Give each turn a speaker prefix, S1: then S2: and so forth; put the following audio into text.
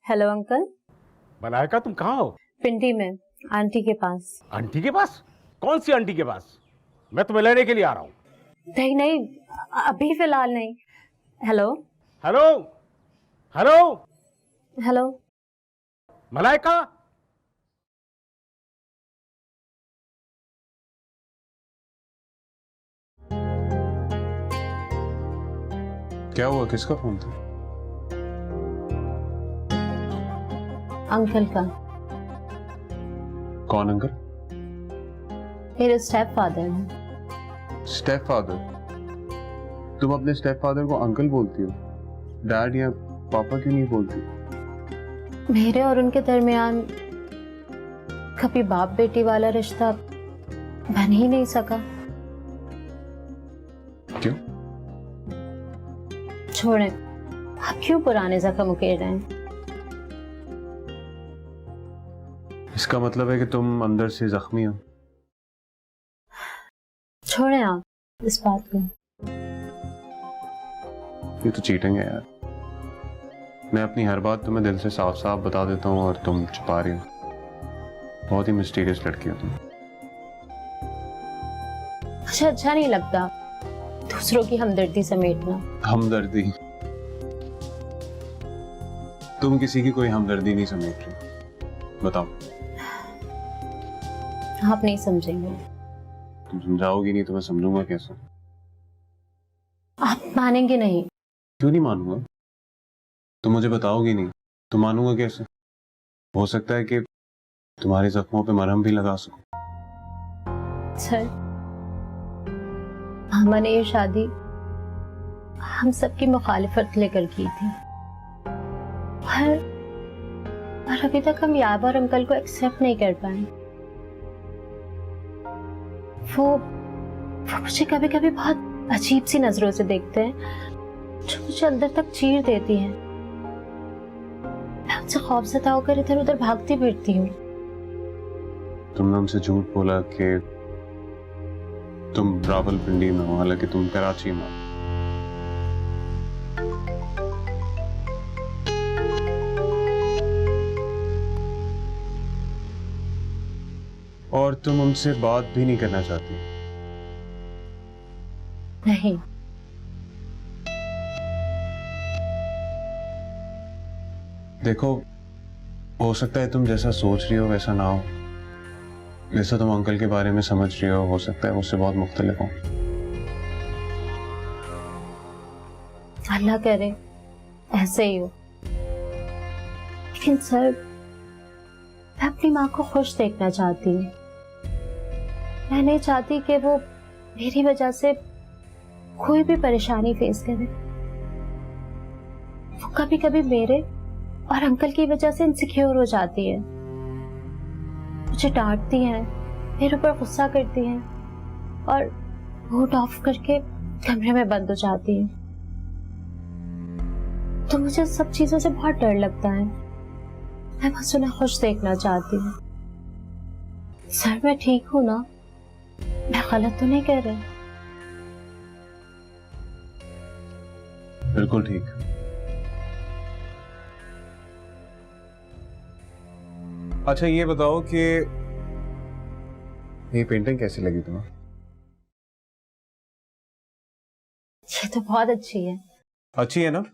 S1: Hello uncle.
S2: Malaika, तुम कहाँ हो?
S1: पिंडी में, आंटी के पास।
S2: आंटी के पास? कौन सी आंटी के पास? मैं तुम्हें लेने के लिए आ रहा हूँ।
S1: नहीं नहीं, अभी फिलहाल नहीं। Hello
S2: hello hello
S1: hello.
S2: Malaika,
S3: क्या हुआ? किसका फोन था?
S1: अंकल का।
S3: कौन अंकल?
S1: मेरे स्टेप फादर हैं।
S3: Step father? तुम अपने स्टेप फादर को अंकल बोलती हो, डैड या पापा क्यों नहीं बोलती?
S1: मेरे और उनके दरमियान कभी बाप बेटी वाला रिश्ता बन ही नहीं सका।
S3: क्यों?
S1: छोड़ें, आप क्यों पुराने जख्म उकेड़ रहे हैं?
S3: इसका मतलब है कि तुम अंदर से जख्मी हो।
S1: छोड़ें आप इस बात को।
S3: ये तो चीटिंग है यार। मैं अपनी हर बात तुम्हें दिल से साफ साफ बता देता हूँ और तुम छुपा रही हो। बहुत ही मिस्टीरियस लड़की हो तुम।
S1: मुझे अच्छा नहीं लगता दूसरों की हमदर्दी समेटना।
S3: हमदर्दी? तुम किसी की कोई हमदर्दी नहीं समेट रही। बताओ।
S1: आप नहीं समझेंगे।
S3: तुम समझाओगी नहीं तो मैं समझूंगा कैसे?
S1: आप मानेंगे नहीं।
S3: क्यों नहीं मानूंगा? तुम मुझे बताओगी नहीं तो मानूंगा कैसे? हो सकता है कि तुम्हारे जख्मों पे मरहम भी लगा सकूं।
S1: सर, मामा ने ये शादी हम सबकी मुखालिफत लेकर की थी, और अभी तक हम याबर अंकल को एक्सेप्ट नहीं कर पाए। वो मुझे कभी कभी बहुत अजीब सी नजरों से देखते हैं जो मुझे अंदर तक चीर देती हैं। मैं उनसे खौफज़दा होकर इधर उधर भागती फिरती हूँ।
S3: तुमने उनसे झूठ बोला कि तुम रावलपिंडी में हो, हालांकि तुम कराची में हो। और तुम उनसे बात भी नहीं करना चाहती?
S1: नहीं,
S3: देखो, हो सकता है तुम जैसा सोच रही हो वैसा ना हो। जैसा तुम अंकल के बारे में समझ रही हो सकता है उससे बहुत मुख्तलिफ हो।
S1: अल्लाह करे ऐसे ही हो। लेकिन सर, मैं अपनी माँ को खुश देखना चाहती हूँ। मैं नहीं चाहती कि वो मेरी वजह से कोई भी परेशानी फेस करे। वो कभी कभी मेरे और अंकल की वजह से इनसिक्योर हो जाती है, मुझे डांटती हैं, मेरे ऊपर गुस्सा करती हैं और मूड ऑफ करके कमरे में बंद हो जाती हैं। तो मुझे सब चीजों से बहुत डर लगता है। मैं बस उन्हें खुश देखना चाहती हूँ। सर, मैं ठीक हूँ ना? मैं गलत तो नहीं कह रही?
S3: बिल्कुल ठीक। अच्छा ये बताओ कि ये पेंटिंग कैसी लगी तुम्हें?
S1: ये तो बहुत अच्छी है।
S3: अच्छी है ना?